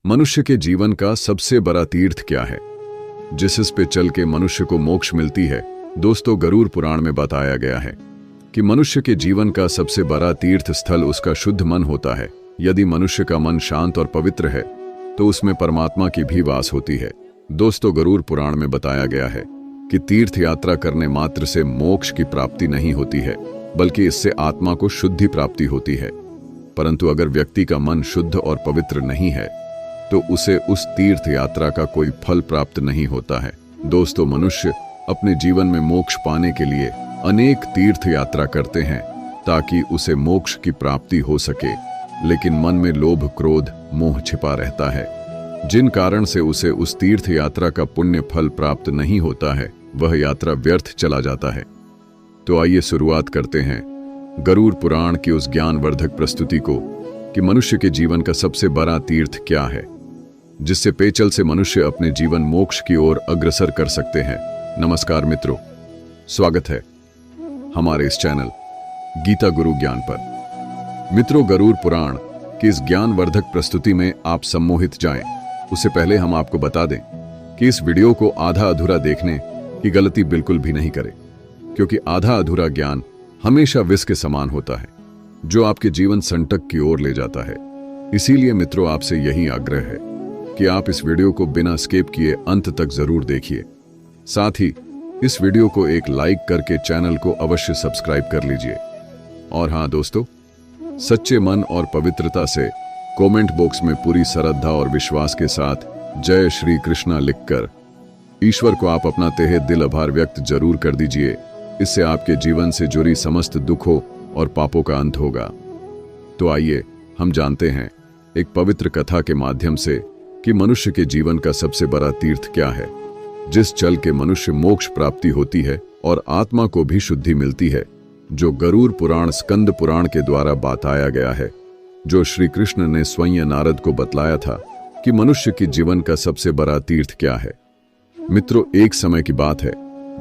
मनुष्य के जीवन का सबसे बड़ा तीर्थ क्या है, जिस पे चल के मनुष्य को मोक्ष मिलती है। दोस्तों, गरुड़ पुराण में बताया गया है कि मनुष्य के जीवन का सबसे बड़ा तीर्थ स्थल उसका शुद्ध मन होता है। यदि मनुष्य का मन शांत और पवित्र है तो उसमें परमात्मा की भी वास होती है। दोस्तों, गरुड़ पुराण में बताया गया है कि तीर्थ यात्रा करने मात्र से मोक्ष की प्राप्ति नहीं होती है, बल्कि इससे आत्मा को शुद्धि प्राप्ति होती है। परंतु अगर व्यक्ति का मन शुद्ध और पवित्र नहीं है तो उसे उस तीर्थ यात्रा का कोई फल प्राप्त नहीं होता है। दोस्तों, मनुष्य अपने जीवन में मोक्ष पाने के लिए अनेक तीर्थ यात्रा करते हैं ताकि उसे मोक्ष की प्राप्ति हो सके, लेकिन मन में लोभ, क्रोध, मोह छिपा रहता है, जिन कारण से उसे उस तीर्थ यात्रा का पुण्य फल प्राप्त नहीं होता है। वह यात्रा व्यर्थ चला जाता है। तो आइए शुरुआत करते हैं गरुड़ पुराण की उस ज्ञानवर्धक प्रस्तुति को कि मनुष्य के जीवन का सबसे बड़ा तीर्थ क्या है, जिससे पेचल से मनुष्य अपने जीवन मोक्ष की ओर अग्रसर कर सकते हैं। नमस्कार मित्रों, स्वागत है हमारे इस चैनल गीता गुरु ज्ञान पर। मित्रों, गरुड़ पुराण की इस ज्ञानवर्धक प्रस्तुति में आप सम्मोहित जाएं, उससे पहले हम आपको बता दें कि इस वीडियो को आधा अधूरा देखने की गलती बिल्कुल भी नहीं करें, क्योंकि आधा अधूरा ज्ञान हमेशा विष के समान होता है, जो आपके जीवन संकट की ओर ले जाता है। इसीलिए मित्रों, आपसे यही आग्रह है कि आप इस वीडियो को बिना स्किप किए अंत तक जरूर देखिए। साथ ही इस वीडियो को एक लाइक करके चैनल को अवश्य सब्सक्राइब कर लीजिए। और हाँ दोस्तों, सच्चे मन और पवित्रता से कमेंट बॉक्स में पूरी श्रद्धा और विश्वास के साथ जय श्री कृष्णा लिखकर ईश्वर को आप अपना तहे दिल आभार व्यक्त जरूर कर दीजिए। इससे आपके जीवन से जुड़ी समस्त दुखों और पापों का अंत होगा। तो आइए हम जानते हैं एक पवित्र कथा के माध्यम से कि मनुष्य के जीवन का सबसे बड़ा तीर्थ क्या है, जिस चल के मनुष्य मोक्ष प्राप्ति होती है और आत्मा को भी शुद्धि मिलती है, जो गरुड़ पुराण स्कंद पुराण के द्वारा बताया गया है, जो श्री कृष्ण ने स्वयं नारद को बतलाया था कि मनुष्य के जीवन का सबसे बड़ा तीर्थ क्या है। मित्रों, एक समय की बात है,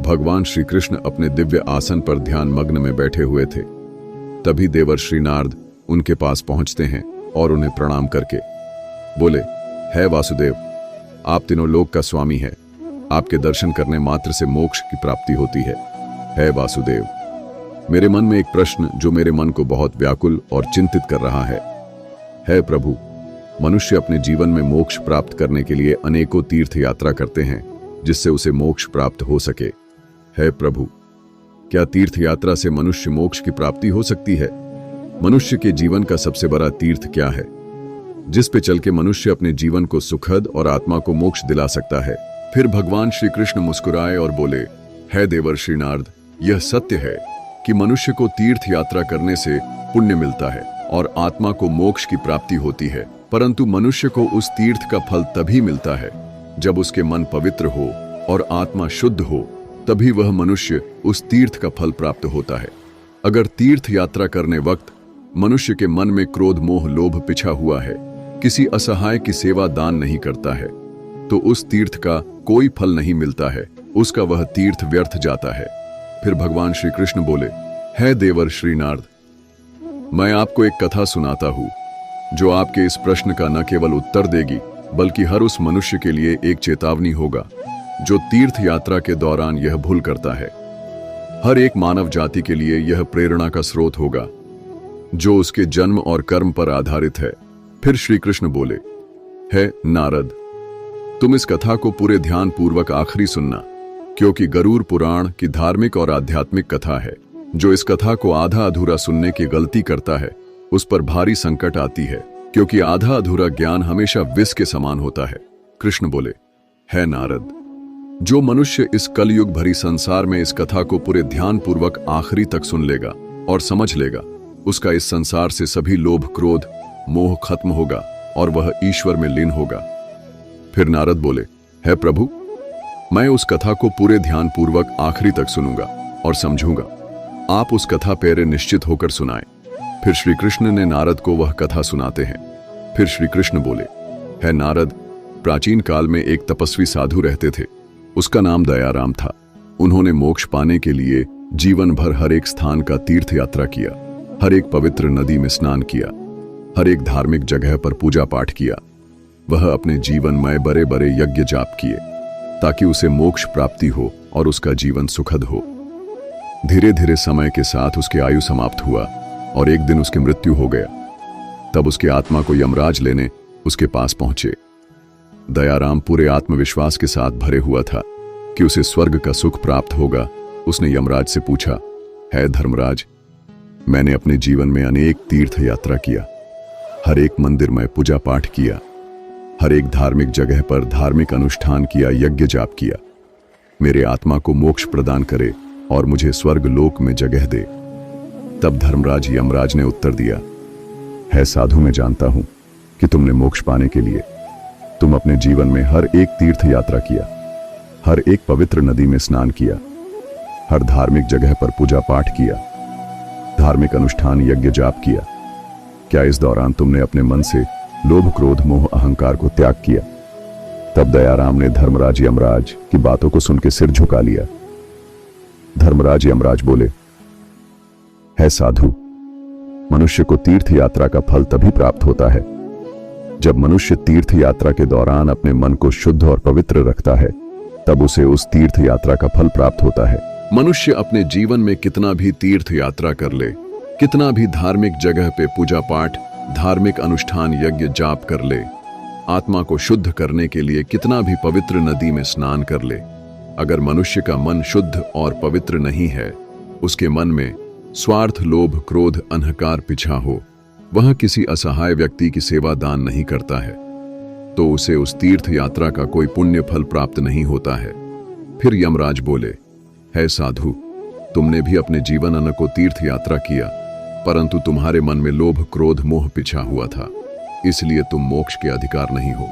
भगवान श्री कृष्ण अपने दिव्य आसन पर ध्यान मग्न में बैठे हुए थे। तभी देवर्षि नारद उनके पास पहुंचते हैं और उन्हें प्रणाम करके बोले, है वासुदेव, आप तीनों लोक का स्वामी है। आपके दर्शन करने मात्र से मोक्ष की प्राप्ति होती है वासुदेव, मेरे मन में एक प्रश्न जो मेरे मन को बहुत व्याकुल और चिंतित कर रहा है प्रभु, मनुष्य अपने जीवन में मोक्ष प्राप्त करने के लिए अनेकों तीर्थ यात्रा करते हैं जिससे उसे मोक्ष प्राप्त हो सके। है प्रभु, क्या तीर्थ यात्रा से मनुष्य मोक्ष की प्राप्ति हो सकती है? मनुष्य के जीवन का सबसे बड़ा तीर्थ क्या है, जिस पे चल के मनुष्य अपने जीवन को सुखद और आत्मा को मोक्ष दिला सकता है? फिर भगवान श्री कृष्ण मुस्कुराए और बोले, है देवर्षि नारद, यह सत्य है कि मनुष्य को तीर्थ यात्रा करने से पुण्य मिलता है और आत्मा को मोक्ष की प्राप्ति होती है, परंतु मनुष्य को उस तीर्थ का फल तभी मिलता है जब उसके मन पवित्र हो और आत्मा शुद्ध हो, तभी वह मनुष्य उस तीर्थ का फल प्राप्त होता है। अगर तीर्थ यात्रा करने वक्त मनुष्य के मन में क्रोध, मोह, लोभ पिछा हुआ है, किसी असहाय की सेवा दान नहीं करता है, तो उस तीर्थ का कोई फल नहीं मिलता है, उसका वह तीर्थ व्यर्थ जाता है। फिर भगवान श्री कृष्ण बोले, है देवर्षि नारद, मैं आपको एक कथा सुनाता हूं जो आपके इस प्रश्न का न केवल उत्तर देगी बल्कि हर उस मनुष्य के लिए एक चेतावनी होगा जो तीर्थ यात्रा के दौरान यह भूल करता है। हर एक मानव जाति के लिए यह प्रेरणा का स्रोत होगा जो उसके जन्म और कर्म पर आधारित है। फिर श्री कृष्ण बोले, है नारद, तुम इस कथा को पूरे ध्यान पूर्वक आखिरी सुनना, क्योंकि गरुड़ पुराण की धार्मिक और आध्यात्मिक कथा है। जो इस कथा को आधा अधूरा सुनने की गलती करता है उस पर भारी संकट आती है, क्योंकि आधा अधूरा ज्ञान हमेशा विष के समान होता है। कृष्ण बोले, है नारद, जो मनुष्य इस कलयुग भरी संसार में इस कथा को पूरे ध्यान पूर्वक आखिरी तक सुन लेगा और समझ लेगा, उसका इस संसार से सभी लोभ, क्रोध, मोह खत्म होगा और वह ईश्वर में लीन होगा। फिर नारद बोले, है प्रभु, मैं उस कथा को पूरे ध्यान पूर्वक आखिरी तक सुनूंगा और समझूंगा। आप उस कथा पर निश्चित होकर सुनाएं। फिर श्री कृष्ण ने नारद को वह कथा सुनाते हैं। फिर श्री कृष्ण बोले, है नारद, प्राचीन काल में एक तपस्वी साधु रहते थे। उसका नाम दयाराम था। उन्होंने मोक्ष पाने के लिए जीवन भर हर एक स्थान का तीर्थ यात्रा किया, हर एक पवित्र नदी में स्नान किया, हर एक धार्मिक जगह पर पूजा पाठ किया। वह अपने जीवन में बड़े बड़े यज्ञ जाप किए ताकि उसे मोक्ष प्राप्ति हो और उसका जीवन सुखद हो। धीरे धीरे समय के साथ उसकी आयु समाप्त हुआ और एक दिन उसकी मृत्यु हो गया। तब उसकी आत्मा को यमराज लेने उसके पास पहुंचे। दयाराम पूरे आत्मविश्वास के साथ भरे हुआ था कि उसे स्वर्ग का सुख प्राप्त होगा। उसने यमराज से पूछा, है धर्मराज, मैंने अपने जीवन में अनेक तीर्थ यात्रा किया, हर एक मंदिर में पूजा पाठ किया, हर एक धार्मिक जगह पर धार्मिक अनुष्ठान किया, यज्ञ जाप किया। मेरे आत्मा को मोक्ष प्रदान करे और मुझे स्वर्ग लोक में जगह दे। तब धर्मराज यमराज ने उत्तर दिया, है साधु, मैं जानता हूं कि तुमने मोक्ष पाने के लिए तुम अपने जीवन में हर एक तीर्थ यात्रा किया, हर एक पवित्र नदी में स्नान किया, हर धार्मिक जगह पर पूजा पाठ किया, धार्मिक अनुष्ठान यज्ञ जाप किया। क्या इस दौरान तुमने अपने मन से लोभ क्रोध मोह अहंकार को त्याग किया? तब दयाराम ने धर्मराज यमराज की बातों को सुन के सिर झुका लिया। धर्मराज यमराज बोले, है साधु, मनुष्य को तीर्थ यात्रा का फल तभी प्राप्त होता है जब मनुष्य तीर्थ यात्रा के दौरान अपने मन को शुद्ध और पवित्र रखता है, तब उसे उस तीर्थ यात्रा का फल प्राप्त होता है। मनुष्य अपने जीवन में कितना भी तीर्थ यात्रा कर ले, कितना भी धार्मिक जगह पे पूजा पाठ धार्मिक अनुष्ठान यज्ञ जाप कर ले, आत्मा को शुद्ध करने के लिए कितना भी पवित्र नदी में स्नान कर ले, अगर मनुष्य का मन शुद्ध और पवित्र नहीं है, उसके मन में स्वार्थ लोभ क्रोध अहंकार पिछा हो, वह किसी असहाय व्यक्ति की सेवा दान नहीं करता है, तो उसे उस तीर्थ यात्रा का कोई पुण्य फल प्राप्त नहीं होता है। फिर यमराज बोले, है साधु, तुमने भी अपने जीवन अनेकों तीर्थ यात्रा किया, परंतु तुम्हारे मन में लोभ क्रोध मोह पिछा हुआ था, इसलिए तुम मोक्ष के अधिकार नहीं हो।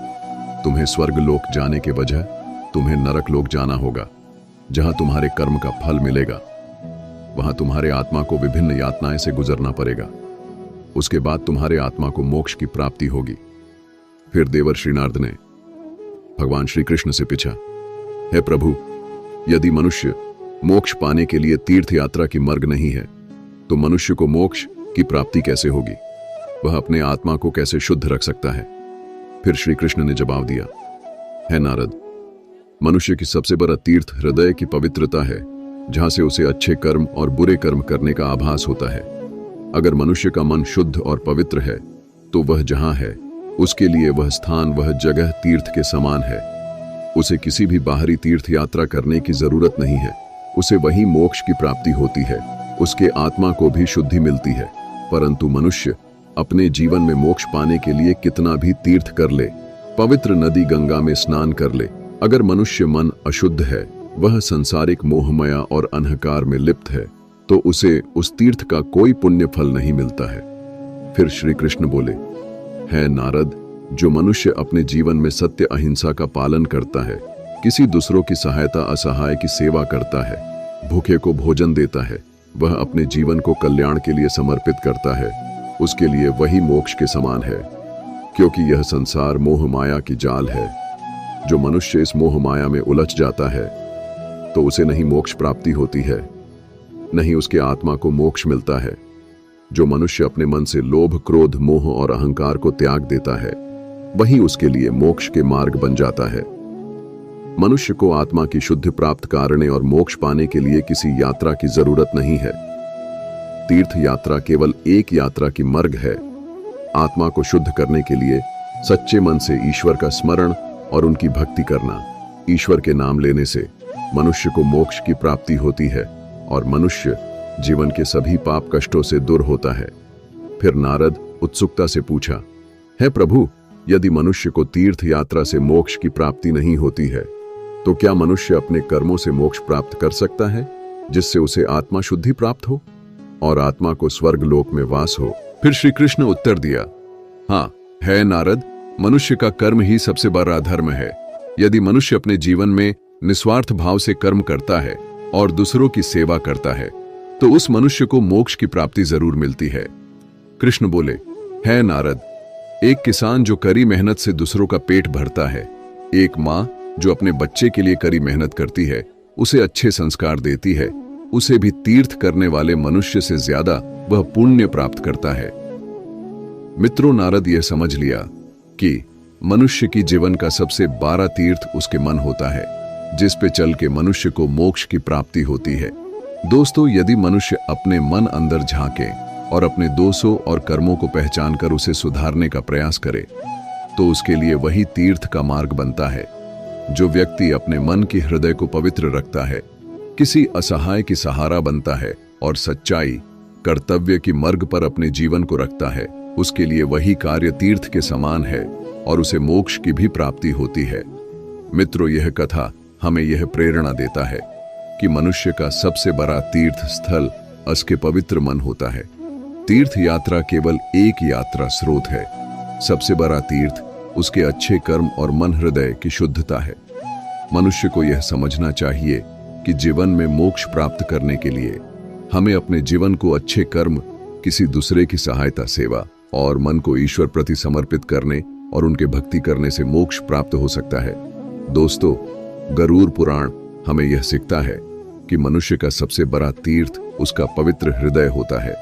तुम्हें स्वर्ग लोक जाने के बजाय तुम्हें नरक लोक जाना होगा, जहां तुम्हारे कर्म का फल मिलेगा। वहां तुम्हारे आत्मा को विभिन्न यातनाएं से गुजरना पड़ेगा। उसके बाद तुम्हारे आत्मा को मोक्ष की प्राप्ति होगी। फिर देवर्षि नारद ने भगवान श्री कृष्ण से पूछा, हे प्रभु, यदि मनुष्य मोक्ष पाने के लिए तीर्थ यात्रा की मार्ग नहीं है, तो मनुष्य को मोक्ष की प्राप्ति कैसे होगी? वह अपने आत्मा को कैसे शुद्ध रख सकता है? फिर श्री कृष्ण ने जवाब दिया, है नारद, मनुष्य की सबसे बड़ा तीर्थ हृदय की पवित्रता है, जहां से उसे अच्छे कर्म और बुरे कर्म करने का आभास होता है। अगर मनुष्य का मन शुद्ध और पवित्र है, तो वह जहां है उसके लिए वह स्थान वह जगह तीर्थ के समान है। उसे किसी भी बाहरी तीर्थ यात्रा करने की जरूरत नहीं है, उसे वही मोक्ष की प्राप्ति होती है, उसके आत्मा को भी शुद्धि मिलती है। परंतु मनुष्य अपने जीवन में मोक्ष पाने के लिए कितना भी तीर्थ कर ले, पवित्र नदी गंगा में स्नान कर ले, अगर मनुष्य मन अशुद्ध है, वह संसारिक मोहमाया और अहंकार में लिप्त है, तो उसे उस तीर्थ का कोई पुण्य फल नहीं मिलता है। फिर श्री कृष्ण बोले, है नारद, जो मनुष्य अपने जीवन में सत्य अहिंसा का पालन करता है, किसी दूसरों की सहायता असहाय की सेवा करता है, भूखे को भोजन देता है, वह अपने जीवन को कल्याण के लिए समर्पित करता है, उसके लिए वही मोक्ष के समान है। क्योंकि यह संसार मोह माया की जाल है। जो मनुष्य इस मोह माया में उलझ जाता है, तो उसे नहीं मोक्ष प्राप्ति होती है, नहीं उसके आत्मा को मोक्ष मिलता है। जो मनुष्य अपने मन से लोभ क्रोध मोह और अहंकार को त्याग देता है, वही उसके लिए मोक्ष के मार्ग बन जाता है। मनुष्य को आत्मा की शुद्धि प्राप्त करने और मोक्ष पाने के लिए किसी यात्रा की जरूरत नहीं है। तीर्थ यात्रा केवल एक यात्रा की मार्ग है। आत्मा को शुद्ध करने के लिए सच्चे मन से ईश्वर का स्मरण और उनकी भक्ति करना। ईश्वर के नाम लेने से मनुष्य को मोक्ष की प्राप्ति होती है और मनुष्य जीवन के सभी पाप कष्टों से दूर होता है। फिर नारद उत्सुकता से पूछा, है प्रभु, यदि मनुष्य को तीर्थ यात्रा से मोक्ष की प्राप्ति नहीं होती है, तो क्या मनुष्य अपने कर्मों से मोक्ष प्राप्त कर सकता है, जिससे उसे आत्मा शुद्धि प्राप्त हो और आत्मा को स्वर्ग लोक में वास हो? फिर श्री कृष्ण उत्तर दिया, हाँ, है नारद, मनुष्य का कर्म ही सबसे बड़ा धर्म है। यदि मनुष्य अपने जीवन में निस्वार्थ भाव से कर्म करता है और दूसरों की सेवा करता है, तो उस मनुष्य को मोक्ष की प्राप्ति जरूर मिलती है। कृष्ण बोले, है नारद, एक किसान जो कड़ी मेहनत से दूसरों का पेट भरता है, एक माँ जो अपने बच्चे के लिए कड़ी मेहनत करती है, उसे अच्छे संस्कार देती है, उसे भी तीर्थ करने वाले मनुष्य से ज्यादा वह पुण्य प्राप्त करता है। मित्रों, नारद यह समझ लिया कि मनुष्य की जीवन का सबसे बड़ा तीर्थ उसके मन होता है, जिस पे चल के मनुष्य को मोक्ष की प्राप्ति होती है। दोस्तों, यदि मनुष्य अपने मन अंदर झांके और अपने दोषों और कर्मों को पहचान कर उसे सुधारने का प्रयास करे, तो उसके लिए वही तीर्थ का मार्ग बनता है। जो व्यक्ति अपने मन के हृदय को पवित्र रखता है, किसी असहाय की सहारा बनता है और सच्चाई, कर्तव्य की मार्ग पर अपने जीवन को रखता है, उसके लिए वही कार्य तीर्थ के समान है और उसे मोक्ष की भी प्राप्ति होती है। मित्रों, यह कथा हमें यह प्रेरणा देता है कि मनुष्य का सबसे बड़ा तीर्थ स्थल उसके पवित्र मन होता है। तीर्थ यात्रा केवल एक यात्रा स्रोत है। सबसे बड़ा तीर्थ उसके अच्छे कर्म और मन हृदय की शुद्धता है। मनुष्य को यह समझना चाहिए कि जीवन में मोक्ष प्राप्त करने के लिए हमें अपने जीवन को अच्छे कर्म, किसी दूसरे की सहायता, सेवा और मन को ईश्वर प्रति समर्पित करने और उनके भक्ति करने से मोक्ष प्राप्त हो सकता है। दोस्तों, गरुड़ पुराण हमें यह सिखाता है कि मनुष्य का सबसे बड़ा तीर्थ उसका पवित्र हृदय होता है।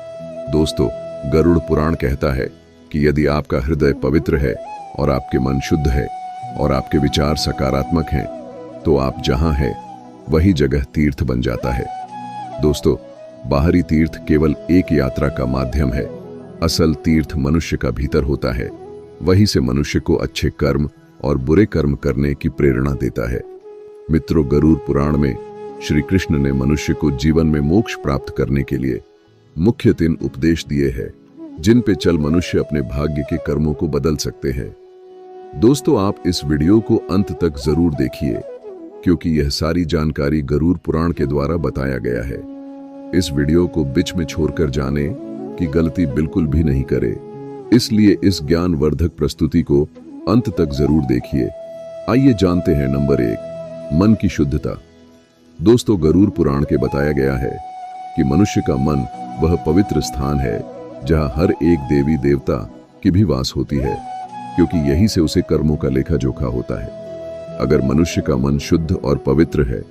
दोस्तों, गरुड़ पुराण कहता है कि यदि आपका हृदय पवित्र है और आपके मन शुद्ध है और आपके विचार सकारात्मक हैं, तो आप जहां हैं वही जगह तीर्थ बन जाता है। दोस्तों, बाहरी तीर्थ केवल एक यात्रा का माध्यम है। असल तीर्थ मनुष्य का भीतर होता है। वहीं से मनुष्य को अच्छे कर्म और बुरे कर्म करने की प्रेरणा देता है। मित्रों, गरुड़ पुराण में श्री कृष्ण ने मनुष्य को जीवन में मोक्ष प्राप्त करने के लिए मुख्य 3 उपदेश दिए हैं, जिन पे चल मनुष्य अपने भाग्य के कर्मों को बदल सकते हैं। दोस्तों, आप इस वीडियो को अंत तक जरूर देखिए, क्योंकि यह सारी जानकारी गरुड़ पुराण के द्वारा बताया गया है। इस वीडियो को बीच में छोड़कर जाने की गलती बिल्कुल भी नहीं करे, इसलिए इस ज्ञानवर्धक प्रस्तुति को अंत तक जरूर देखिए। आइए जानते हैं। नंबर 1, मन की शुद्धता। दोस्तों, गरुड़ पुराण के बताया गया है कि मनुष्य का मन वह पवित्र स्थान है जहां हर एक देवी देवता की भी वास होती है, क्योंकि यही से उसे कर्मों का लेखा जोखा होता है। अगर मनुष्य का मन शुद्ध और पवित्र है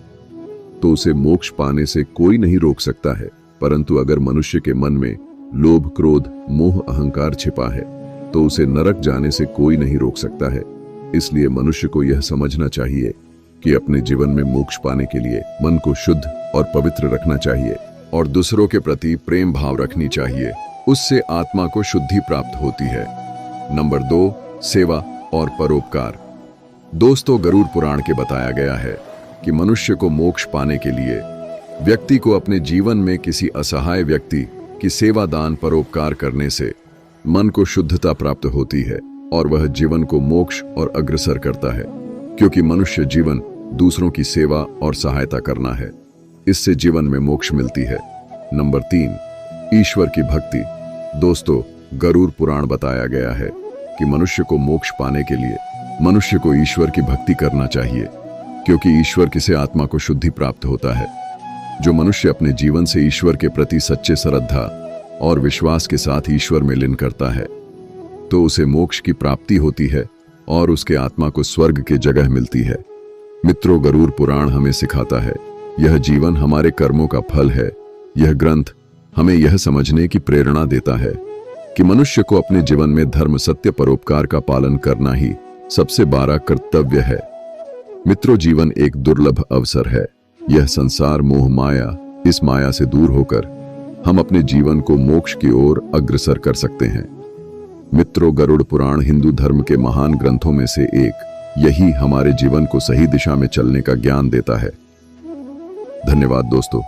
तो उसे मोक्ष पाने से कोई नहीं रोक सकता है, परंतु अगर मनुष्य के मन में लोभ, क्रोध, मोह, अहंकार छिपा है तो उसे नरक जाने से कोई नहीं रोक सकता है। इसलिए मनुष्य को यह समझना चाहिए कि अपने जीवन में मोक्ष पाने के लिए मन को शुद्ध और पवित्र रखना चाहिए और दूसरों के प्रति प्रेम भाव रखनी चाहिए। उससे आत्मा को शुद्धि प्राप्त होती है। नंबर 2, सेवा और परोपकार। दोस्तों, गरुड़ पुराण के बताया गया है कि मनुष्य को मोक्ष पाने के लिए व्यक्ति को अपने जीवन में किसी असहाय व्यक्ति की सेवा, दान, परोपकार करने से मन को शुद्धता प्राप्त होती है और वह जीवन को मोक्ष और अग्रसर करता है, क्योंकि मनुष्य जीवन दूसरों की सेवा और सहायता करना है। इससे जीवन में मोक्ष मिलती है। नंबर 3, ईश्वर की भक्ति। दोस्तों, गरुड़ पुराण बताया गया है कि मनुष्य को मोक्ष पाने के लिए मनुष्य को ईश्वर की भक्ति करना चाहिए, क्योंकि ईश्वर से आत्मा को शुद्धि प्राप्त होता है। जो मनुष्य अपने जीवन से ईश्वर के प्रति सच्चे श्रद्धा और विश्वास के साथ ईश्वर में लीन करता है, तो उसे मोक्ष की प्राप्ति होती है और उसके आत्मा को स्वर्ग की जगह मिलती है। मित्रों, गरुड़ पुराण हमें सिखाता है, यह जीवन हमारे कर्मों का फल है। यह ग्रंथ हमें यह समझने की प्रेरणा देता है कि मनुष्य को अपने जीवन में धर्म, सत्य, परोपकार का पालन करना ही सबसे बड़ा कर्तव्य है। मित्रों, जीवन एक दुर्लभ अवसर है। यह संसार मोह माया, इस माया से दूर होकर हम अपने जीवन को मोक्ष की ओर अग्रसर कर सकते हैं। मित्रों, गरुड़ पुराण हिंदू धर्म के महान ग्रंथों में से एक, यही हमारे जीवन को सही दिशा में चलने का ज्ञान देता है। धन्यवाद दोस्तों।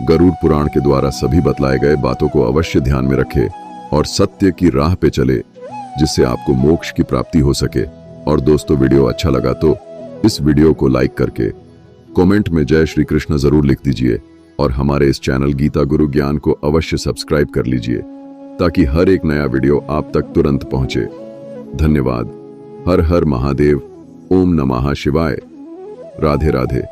गरुड़ पुराण के द्वारा सभी बतलाए गए बातों को अवश्य ध्यान में रखें और सत्य की राह पे चले, जिससे आपको मोक्ष की प्राप्ति हो सके। और दोस्तों, वीडियो अच्छा लगा तो इस वीडियो को लाइक करके कमेंट में जय श्री कृष्ण जरूर लिख दीजिए और हमारे इस चैनल गीता गुरु ज्ञान को अवश्य सब्सक्राइब कर लीजिए, ताकि हर एक नया वीडियो आप तक तुरंत पहुंचे। धन्यवाद। हर हर महादेव। ओम नमः शिवाय। राधे राधे।